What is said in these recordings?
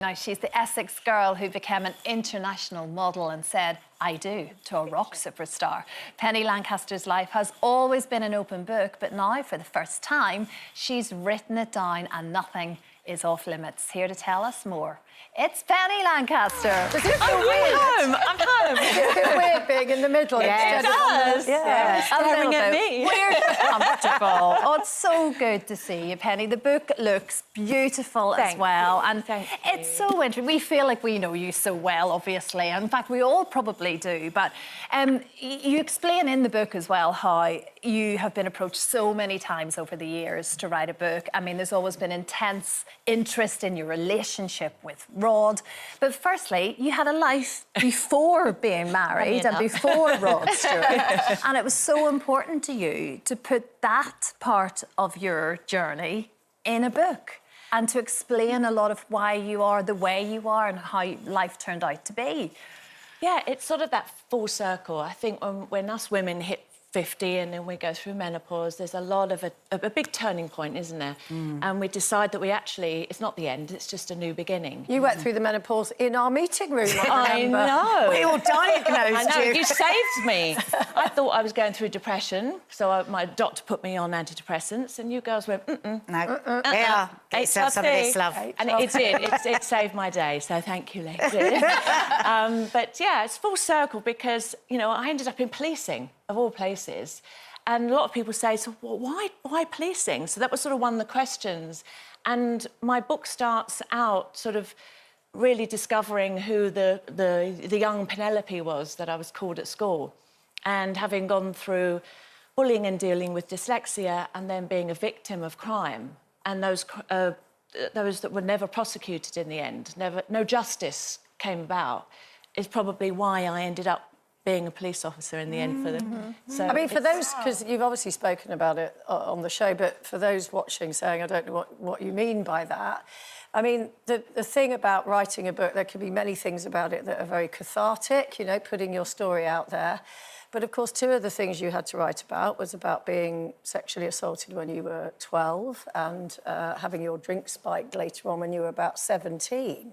Now, she's the Essex girl who became an international model and said, "I do," to a rock superstar. Penny Lancaster's life has always been an open book, but now, for the first time, she's written it down and nothing is off limits. Here to tell us more, it's Penny Lancaster. Does it feel weird? I'm home. Does it feel weird being in the middle? Yes, it does. Yeah. Staring at me. Weird but comfortable. Oh, it's so good to see you, Penny. The book looks beautiful as well. And it's so interesting. We feel like we know you so well, obviously. In fact, we all probably do. But you explain in the book as well how you have been approached so many times over the years to write a book. I mean, there's always been intense interest in your relationship with Rod. But firstly, you had a life before being married and before Rod Stewart. And it was so important to you to put that part of your journey in a book and to explain a lot of why you are the way you are and how life turned out to be. Yeah, it's sort of that full circle. I think when us women hit 50 and then we go through menopause, there's a lot of a big turning point, isn't there? And we decide that it's not the end, it's just a new beginning. You went through the menopause in our meeting room, I know. We all diagnosed I know, you. you saved me. I thought I was going through depression, so my doctor put me on antidepressants, and you girls went, No. Yeah. Get yourself some of this, love. And it did. It saved my day, so thank you, ladies. But, yeah, it's full circle because, you know, I ended up in policing, of all places. And a lot of people say, so why policing? So that was sort of one of the questions. And my book starts out sort of really discovering who the young Penelope was that I was called at school. And having gone through bullying and dealing with dyslexia and then being a victim of crime, and those that were never prosecuted in the end, no justice came about, is probably why I ended up being a police officer in the end for them. So I mean, for those, because you've obviously spoken about it on the show, but for those watching saying, I don't know what you mean by that, I mean, the thing about writing a book, there can be many things about it that are very cathartic, you know, putting your story out there. But, of course, two of the things you had to write about was about being sexually assaulted when you were 12 and having your drink spiked later on when you were about 17.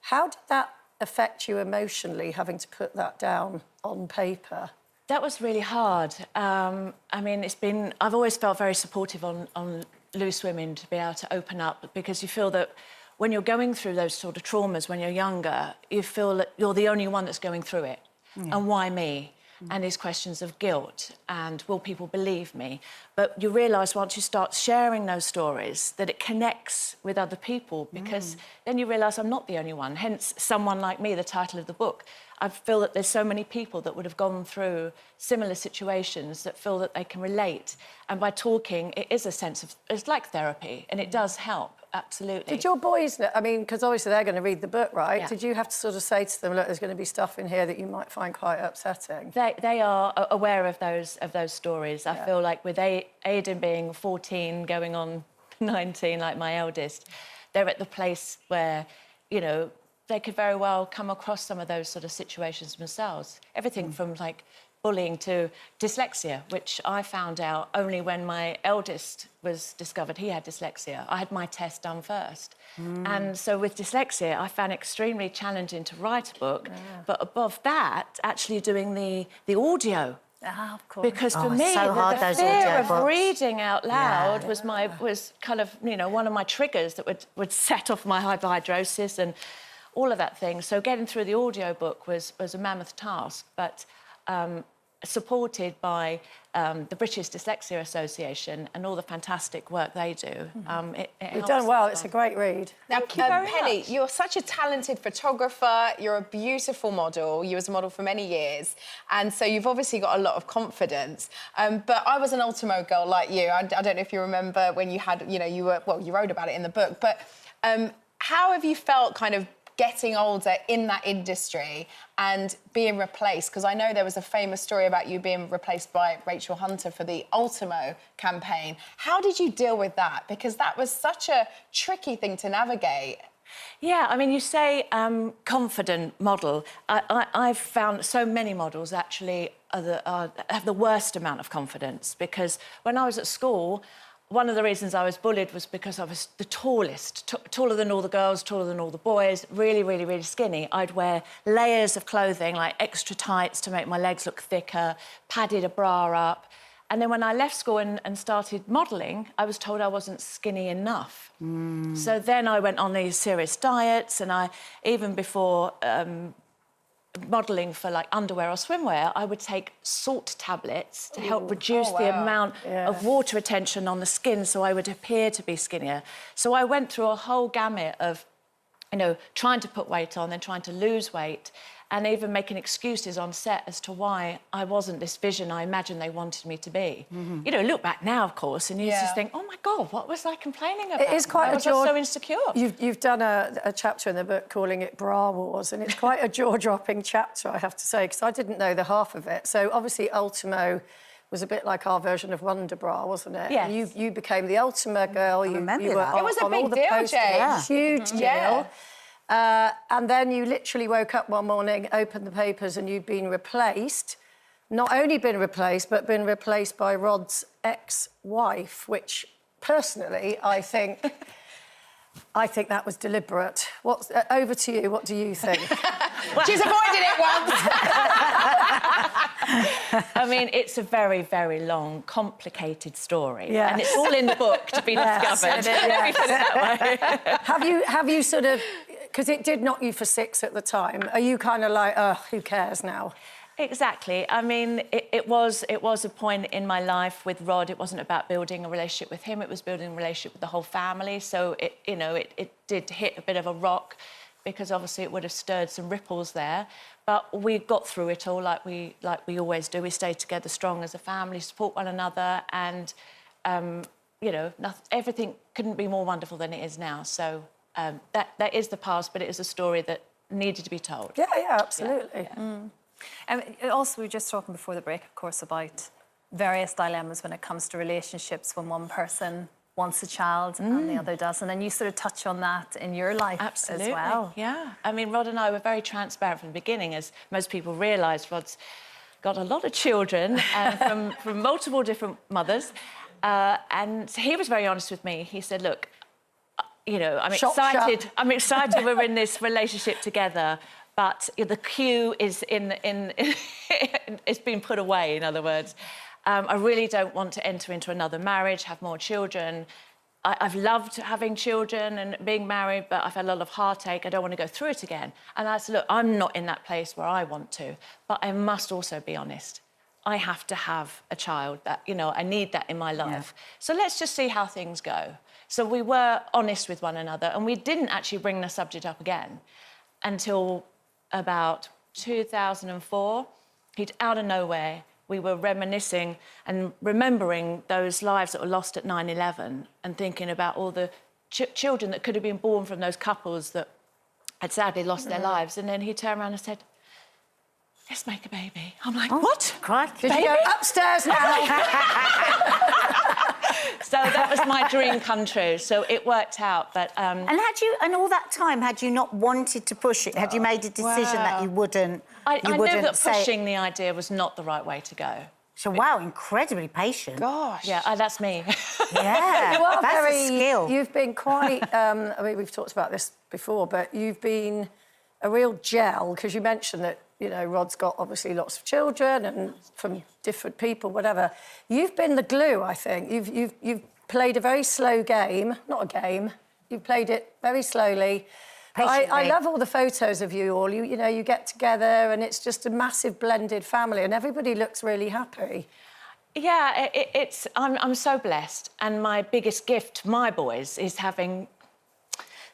How did that affect you emotionally, having to put that down on paper? That was really hard. I mean, I've always felt very supportive on Loose Women to be able to open up, because you feel that when you're going through those sort of traumas when you're younger, you feel that you're the only one that's going through it. And why me? And these questions of guilt and will people believe me? But you realise once you start sharing those stories that it connects with other people, because then you realise I'm not the only one. Hence, Someone Like Me, the title of the book. I feel that there's so many people that would have gone through similar situations that feel that they can relate. And by talking, it is a sense of... It's like therapy, and it does help, absolutely. Did your boys... I mean, because obviously they're going to read the book, right? Yeah. Did you have to sort of say to them, look, there's going to be stuff in here that you might find quite upsetting? They are aware of those stories. I feel like with Aidan being 14, going on 19, like my eldest, they're at the place where, you know, they could very well come across some of those sort of situations themselves. Everything from, like, bullying to dyslexia, which I found out only when my eldest was discovered he had dyslexia. I had my test done first. And so with dyslexia, I found it extremely challenging to write a book, but above that, actually doing the audio. Of course. Because for me, so hard, the those fear audio of books. reading out loud was kind of, you know, one of my triggers that would set off my hyperhidrosis and all of that thing. So getting through the audio book was a mammoth task, but supported by the British Dyslexia Association and all the fantastic work they do. You've done well. It's a great read. Now, Penny, you're such a talented photographer. You're a beautiful model. You was a model for many years. And so you've obviously got a lot of confidence. But I was an Ultimo girl like you. I don't know if you remember when you had, you know, you wrote about it in the book. But how have you felt kind of getting older in that industry and being replaced? Because I know there was a famous story about you being replaced by Rachel Hunter for the Ultimo campaign. How did you deal with that? Because that was such a tricky thing to navigate. Yeah, I mean, you say confident model. I've found so many models actually have the worst amount of confidence, because when I was at school, one of the reasons I was bullied was because I was the tallest, taller than all the girls, taller than all the boys, really, really, really skinny. I'd wear layers of clothing, like extra tights to make my legs look thicker, padded a bra up. And then when I left school and started modelling, I was told I wasn't skinny enough. So then I went on these serious diets, and even before modelling for like underwear or swimwear, I would take salt tablets to help reduce the amount of water retention on the skin, so I would appear to be skinnier. So I went through a whole gamut of, you know, trying to put weight on, then trying to lose weight, and even making excuses on set as to why I wasn't this vision I imagined they wanted me to be. You know, look back now, of course, and you just think, oh, my God, what was I complaining about? It is quite I was just so insecure. You've done a chapter in the book calling it Bra Wars, and it's quite a jaw-dropping chapter, I have to say, because I didn't know the half of it. So, obviously, Ultimo was a bit like our version of Wonder Bra, wasn't it? Yes. And you became the Ultima girl. You were It was a big deal, posters. James. Huge deal. And then you literally woke up one morning, opened the papers, and you'd been replaced. Not only been replaced, but been replaced by Rod's ex-wife, which, personally, I think that was deliberate. Over to you, what do you think? She's avoided it once. I mean, it's a very, very long, complicated story. Yeah. And it's all in the book to be discovered. Let me put it that way. Have you sort of... Because it did knock you for 6 at the time. Are you kind of like, oh, who cares now? Exactly. I mean, it was a point in my life with Rod. It wasn't about building a relationship with him. It was building a relationship with the whole family. So, it did hit a bit of a rock, because obviously it would have stirred some ripples there. But we got through it all like we always do. We stayed together strong as a family, support one another, and, everything couldn't be more wonderful than it is now. So that is the past, but it is a story that needed to be told. Yeah, absolutely. Yeah. And also, we were just talking before the break, of course, about various dilemmas when it comes to relationships when one person wants a child and the other doesn't. And you sort of touch on that in your life as well. Yeah. I mean, Rod and I were very transparent from the beginning. As most people realise, Rod's got a lot of children from multiple different mothers. And he was very honest with me. He said, look, I'm excited. I'm excited we're in this relationship together, but the queue is it's been put away, in other words. I really don't want to enter into another marriage, have more children. I've loved having children and being married, but I've had a lot of heartache. I don't want to go through it again. And I said, look, I'm not in that place where I want to, but I must also be honest. I have to have a child. That, I need that in my life. Yeah. So let's just see how things go. So we were honest with one another, and we didn't actually bring the subject up again until about 2004. He'd, out of nowhere, we were reminiscing and remembering those lives that were lost at 9/11 and thinking about all the children that could have been born from those couples that had sadly lost their lives. And then he turned around and said, let's make a baby. I'm like, what? Did you go upstairs now? So that was my dream come true. So it worked out, but... And all that time, had you not wanted to push it? Had you made a decision that you wouldn't I knew that pushing the idea was not the right way to go. So, wow, incredibly patient. Gosh. Yeah, that's me. Yeah, you are that's a skill. You've been quite... I mean, we've talked about this before, but you've been a real gel, because you mentioned that, Rod's got, obviously, lots of children and from different people, whatever. You've been the glue, I think. You've played a very slow game. Not a game. You've played it very slowly. I love all the photos of you all. You get together and it's just a massive blended family and everybody looks really happy. Yeah, I'm so blessed. And my biggest gift to my boys is having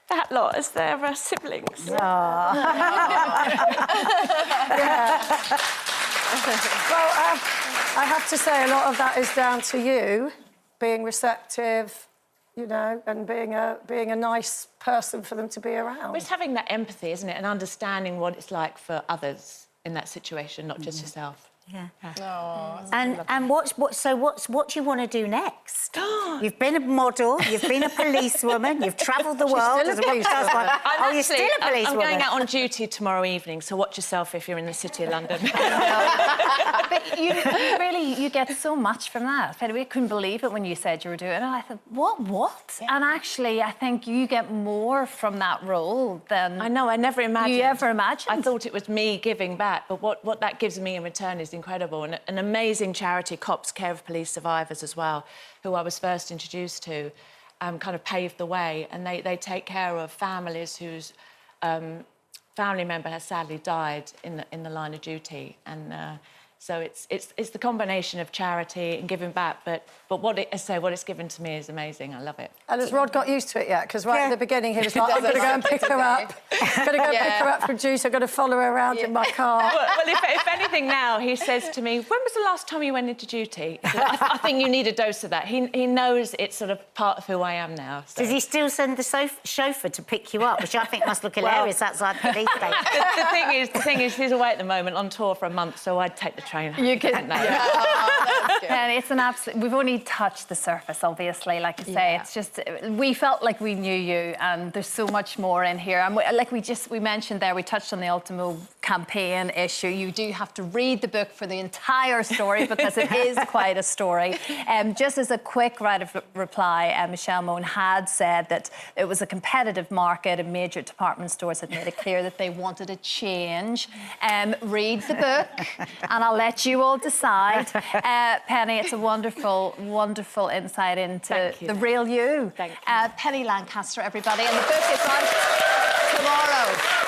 that lot as their siblings. Well, I have to say a lot of that is down to you being receptive, and being a nice person for them to be around. Well, it's having that empathy, isn't it, and understanding what it's like for others in that situation, not just yourself. Yeah. Oh, And what do you want to do next? You've been a model, you've been a policewoman, you've travelled the world as a policewoman. Oh, you're still a policewoman. I'm going out on duty tomorrow evening, so watch yourself if you're in the City of London. But you get so much from that. We couldn't believe it when you said you were doing it. I thought, what? Yeah. And actually, I think you get more from that role than... I know, I never imagined. You ever imagined? I thought it was me giving back, but what that gives me in return is incredible. And an amazing charity, Cops Care of Police Survivors as well, who I was first introduced to, kind of paved the way. And they take care of families whose family member has sadly died in the line of duty. And so it's the combination of charity and giving back, but what it's given to me is amazing. I love it. And has Rod got used to it yet? Because right at the beginning he was like, I'm going to go and pick her up. I'm going to go pick her up from duty. I'm going to follow her around in my car. Well, if anything now, he says to me, when was the last time you went into duty? I think you need a dose of that. He knows it's sort of part of who I am now. So. Does he still send the chauffeur to pick you up, which I think must look hilarious outside the police station? The thing is, he's away at the moment on tour for a month, so I'd take the train. You can. Yeah. And it's an absolute... We've only touched the surface, obviously. Like I say, it's just... We felt like we knew you, and there's so much more in here. And we mentioned there, we touched on the Ultimo campaign issue. You do have to read the book for the entire story because it is quite a story. Just as a quick reply, Michelle Moan had said that it was a competitive market and major department stores had made it clear that they wanted a change. Read the book, and I'll let you all decide. Penny, it's a wonderful, wonderful insight into the real you. Thank you. Penny Lancaster, everybody, and the book is on tomorrow.